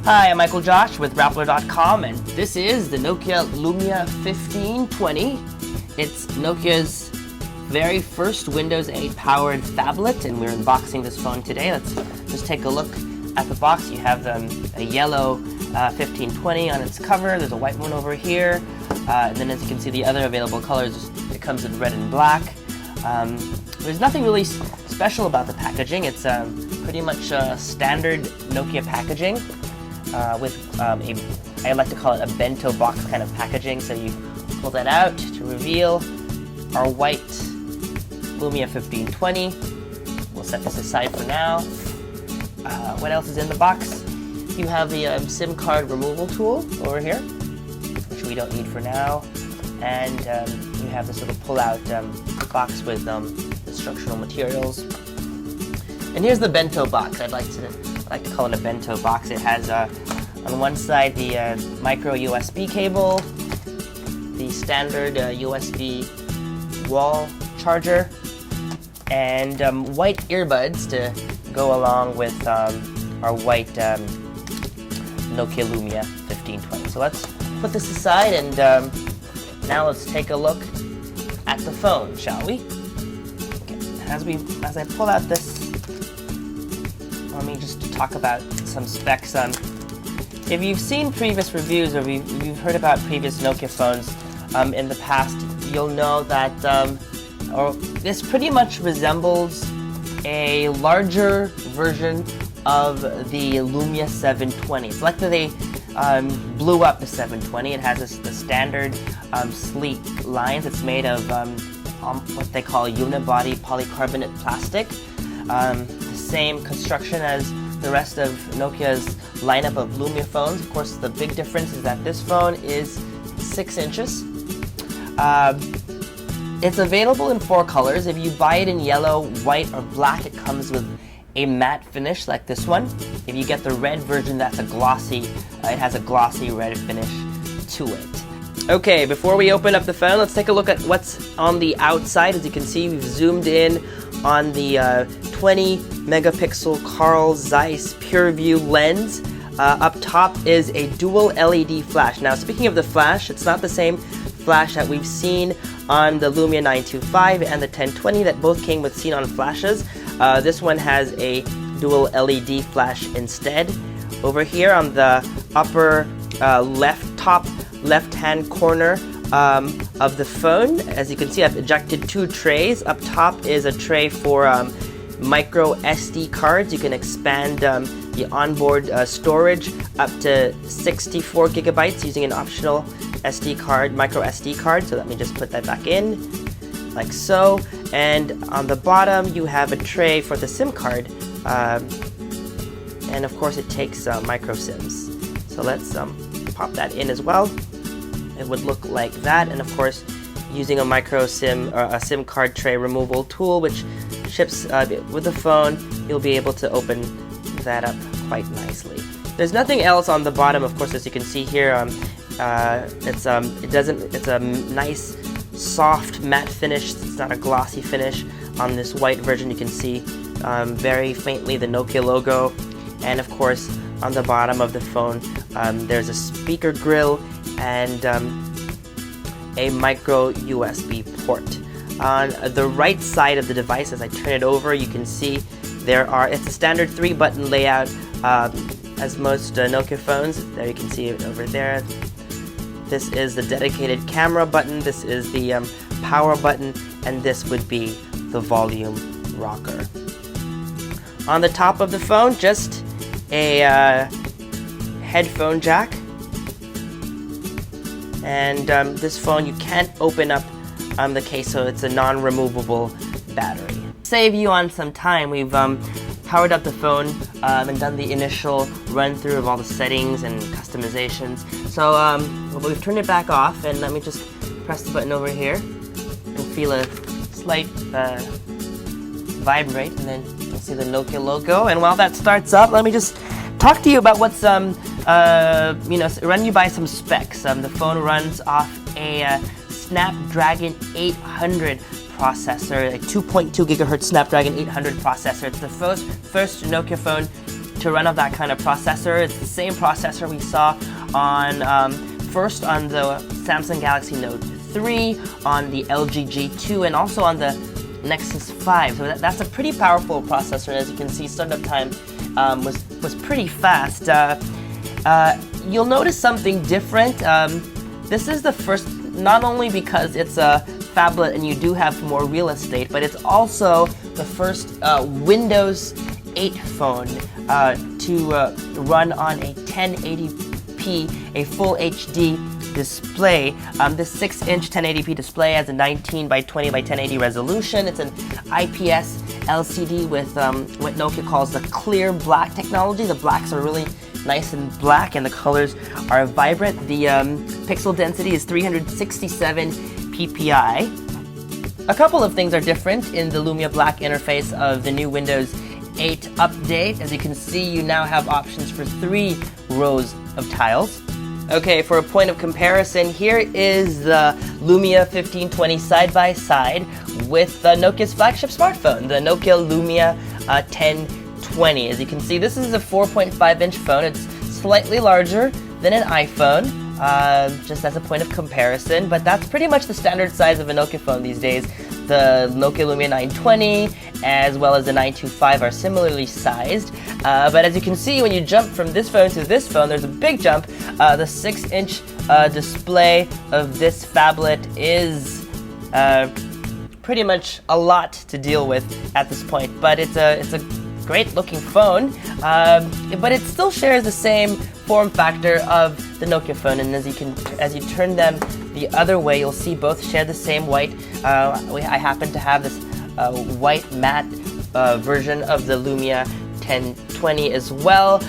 Hi, I'm Michael Josh with Rappler.com, and this is the Nokia Lumia 1520. It's Nokia's very first Windows 8 powered phablet, and we're unboxing this phone today. Let's just take a look at the box. You have a yellow 1520 on its cover. There's a white one over here, and then as you can see, the other available colors, it comes in red and black. There's nothing really special about the packaging. It's pretty much standard Nokia packaging with I like to call it a bento box kind of packaging. So you pull that out to reveal our white Lumia 1520. We'll set this aside for now. What else is in the box? You have the SIM card removal tool over here, which we don't need for now. And you have this little pull-out box with instructional materials. And here's the bento box. I like to call it a bento box. It has on one side the micro USB cable, the standard USB wall charger, and white earbuds to go along with our white Nokia Lumia 1520. So let's put this aside, and now let's take a look at the phone, shall we? Okay. As I pull out this, let me just talk about some specs. If you've seen previous reviews, or you've heard about previous Nokia phones in the past, you'll know that this pretty much resembles a larger version of the Lumia 720. It's like they blew up the 720. It has the standard sleek lines. It's made of what they call unibody polycarbonate plastic. The same construction as the rest of Nokia's lineup of Lumia phones. Of course, the big difference is that this phone is 6 inches. It's available in 4 colors. If you buy it in yellow, white, or black, it comes with a matte finish like this one. If you get the red version, that's a glossy, it has a glossy red finish to it. Okay, before we open up the phone, let's take a look at what's on the outside. As you can see, we've zoomed in on the 20 megapixel Carl Zeiss PureView lens. Up top is a dual LED flash. Now, speaking of the flash, it's not the same flash that we've seen on the Lumia 925 and the 1020 that both came with Xenon flashes. This one has a dual LED flash instead. Over here on the upper top left-hand corner of the phone, as you can see, I've ejected 2 trays. Up top is a tray for micro SD cards. You can expand the onboard storage up to 64 gigabytes using an optional SD card, micro SD card. So let me just put that back in, like so. And on the bottom, you have a tray for the SIM card. And of course, it takes micro SIMs. So let's pop that in as well. It would look like that. And of course, using a micro SIM or a SIM card tray removal tool, which ships with the phone, you'll be able to open that up quite nicely. There's nothing else on the bottom, of course, as you can see here. It's a nice soft matte finish. It's not a glossy finish. On this white version, you can see very faintly the Nokia logo, and of course on the bottom of the phone there's a speaker grill and a micro USB port. On the right side of the device, as I turn it over, you can see it's a standard 3-button layout as most Nokia phones. There you can see it over there. This is the dedicated camera button, this is the power button, and this would be the volume rocker. On the top of the phone, just a headphone jack. And this phone, you can't open up the case, so it's a non-removable battery. Save you on some time, we've powered up the phone and done the initial run-through of all the settings and customizations. So we've turned it back off, and let me just press the button over here and feel a slight vibrate, and then you'll see the Nokia logo. And while that starts up, let me just talk to you about what's run you by some specs. The phone runs off a Snapdragon 800 processor, a 2.2 gigahertz Snapdragon 800 processor. It's the first Nokia phone to run off that kind of processor. It's the same processor we saw on first on the Samsung Galaxy Note 3, on the LG G2, and also on the Nexus 5. So that's a pretty powerful processor, and as you can see, startup time was pretty fast. You'll notice something different. This is the first, not only because it's a phablet and you do have more real estate, but it's also the first Windows 8 phone to run on a 1080p, a full HD display. This 6-inch 1080p display has a 19 by 20 by 1080 resolution. It's an IPS LCD with what Nokia calls the clear black technology. The blacks are really nice and black, and the colors are vibrant. The pixel density is 367 ppi. A couple of things are different in the Lumia Black interface of the new Windows 8 update. As you can see, you now have options for 3 rows of tiles. Okay, for a point of comparison, here is the Lumia 1520 side by side with Nokia's flagship smartphone, the Nokia Lumia 1020. As you can see, this is a 4.5-inch phone. It's slightly larger than an iPhone, just as a point of comparison, but that's pretty much the standard size of a Nokia phone these days. The Nokia Lumia 920 as well as the 925 are similarly sized, but as you can see, when you jump from this phone to this phone, there's a big jump. The 6-inch display of this phablet is pretty much a lot to deal with at this point, but it's a great looking phone, but it still shares the same form factor of the Nokia phone, and as you turn them the other way, you'll see both share the same white. I happen to have this white matte version of the Lumia 1020 as well,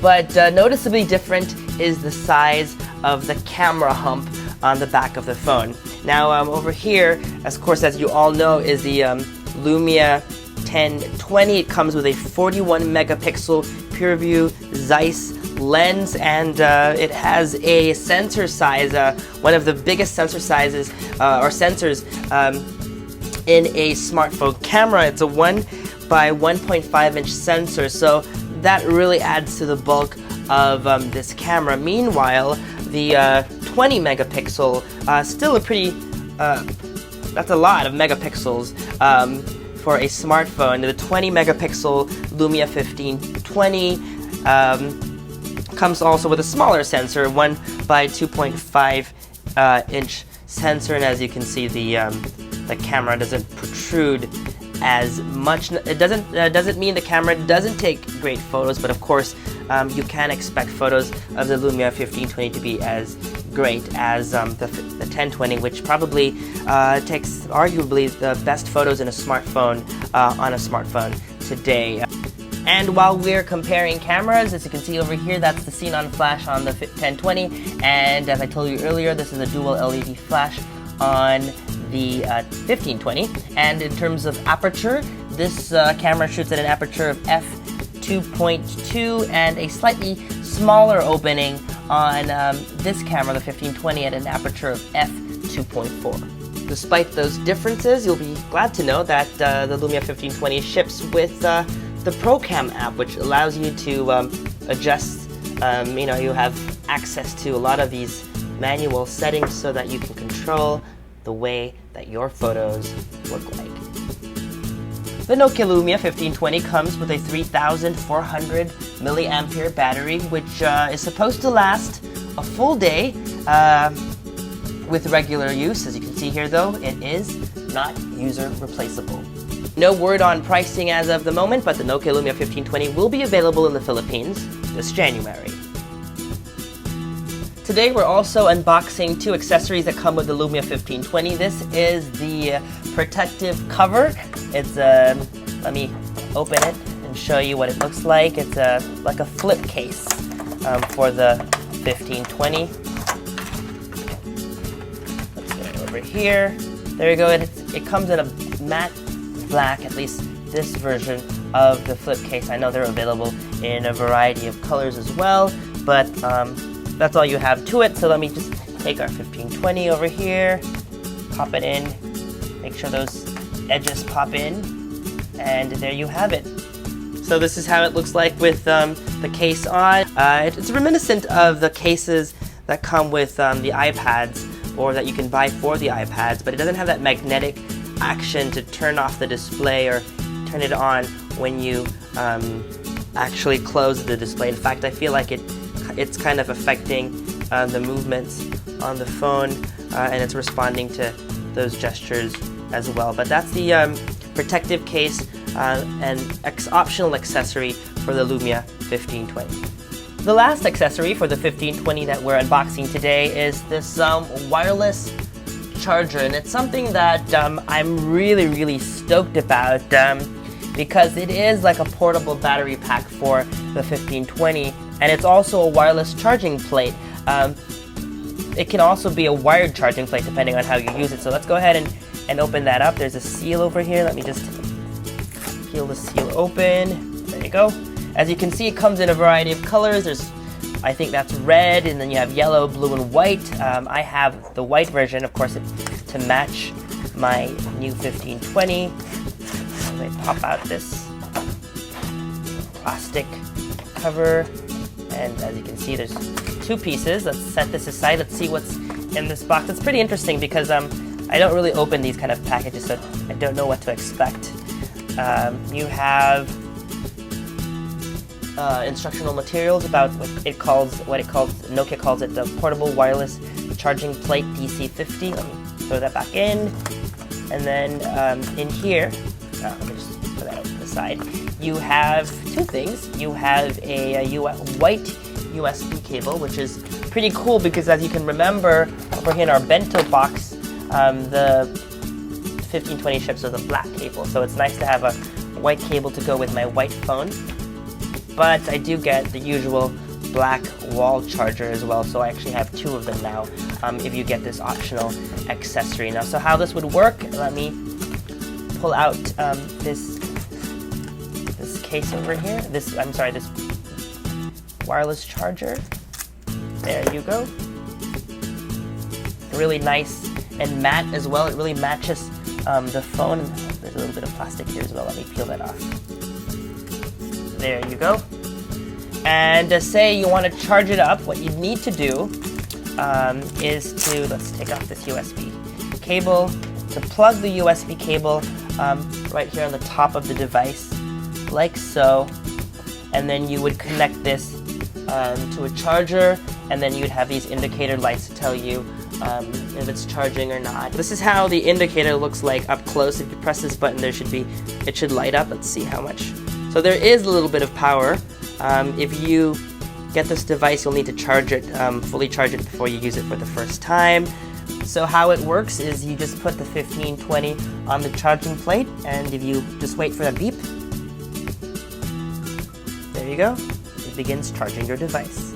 but noticeably different is the size of the camera hump on the back of the phone. Now over here, of course, as you all know, is the Lumia 1020. It comes with a 41 megapixel PureView Zeiss lens, and it has a sensor size, one of the biggest sensor sizes or sensors in a smartphone camera. It's a 1 by 1.5 inch sensor, so that really adds to the bulk of this camera. Meanwhile, the 20 megapixel, still a pretty, that's a lot of megapixels for a smartphone. The 20 megapixel Lumia 1520 comes also with a smaller sensor, 1 by 2.5 inch sensor, and as you can see, the camera doesn't protrude as much. It doesn't mean the camera doesn't take great photos, but of course you can expect photos of the Lumia 1520 to be as great as the 1020, which probably takes arguably the best photos in a smartphone on a smartphone today. And while we're comparing cameras, as you can see over here, that's the Xenon flash on the 1020, and as I told you earlier, this is a dual LED flash on the 1520. And in terms of aperture, this camera shoots at an aperture of f2.2 and a slightly smaller opening on this camera, the 1520, at an aperture of f2.4. Despite those differences, you'll be glad to know that the Lumia 1520 ships with the ProCam app, which allows you to adjust, you have access to a lot of these manual settings so that you can control the way that your photos look like. The Nokia Lumia 1520 comes with a 3,400 milliampere battery, which is supposed to last a full day with regular use. As you can see here, though, it is not user replaceable. No word on pricing as of the moment, but the Nokia Lumia 1520 will be available in the Philippines this January. Today we're also unboxing 2 accessories that come with the Lumia 1520. This is the protective cover. It's let me open it and show you what it looks like. It's like a flip case for the 1520. Let's get it over here. There you go. It comes in a matte black, at least this version of the flip case. I know they're available in a variety of colors as well, but that's all you have to it. So let me just take our 1520 over here, pop it in, make sure those edges pop in, and there you have it. So this is how it looks like with the case on. It's reminiscent of the cases that come with the iPads, or that you can buy for the iPads, but it doesn't have that magnetic action to turn off the display or turn it on when you actually close the display. In fact, I feel like it's kind of affecting the movements on the phone, and it's responding to those gestures as well. But that's the protective case and optional accessory for the Lumia 1520. The last accessory for the 1520 that we're unboxing today is this wireless charger, and it's something that I'm really stoked about because it is like a portable battery pack for the 1520, and it's also a wireless charging plate. It can also be a wired charging plate depending on how you use it. So let's go ahead and open that up. There's a seal over here. Let me just peel the seal open. There you go. As you can see, it comes in a variety of colors. I think that's red, and then you have yellow, blue, and white. I have the white version, of course, to match my new 1520. Let me pop out this plastic cover, and as you can see, there's two pieces. Let's set this aside. Let's see what's in this box. It's pretty interesting because I don't really open these kind of packages, so I don't know what to expect. You have instructional materials about Nokia calls it the portable wireless charging plate DC50. Let me throw that back in, and then in here, let me just put that out to the side. You have two things. You have a white USB cable, which is pretty cool because, as you can remember, over here in our bento box, the 1520 ships with a black cable, so it's nice to have a white cable to go with my white phone. But I do get the usual black wall charger as well, so I actually have two of them now if you get this optional accessory. Now, so how this would work, let me pull out this case over here, this wireless charger. There you go. Really nice and matte as well. It really matches the phone. There's a little bit of plastic here as well. Let me peel that off. There you go. And say you want to charge it up, what you need to do is to, let's take off this USB cable, to plug the USB cable right here on the top of the device, like so, and then you would connect this to a charger, and then you'd have these indicator lights to tell you if it's charging or not. This is how the indicator looks like up close. If you press this button, it should light up. Let's see how much. So there is a little bit of power. If you get this device, you'll need to charge it, fully charge it before you use it for the first time. So how it works is you just put the 1520 on the charging plate, and if you just wait for the beep, there you go, it begins charging your device.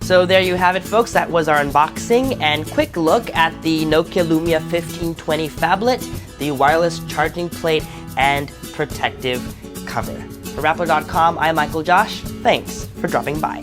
So there you have it, folks. That was our unboxing and quick look at the Nokia Lumia 1520 phablet, the wireless charging plate and protective cover. For Rappler.com, I'm Michael Josh. Thanks for dropping by.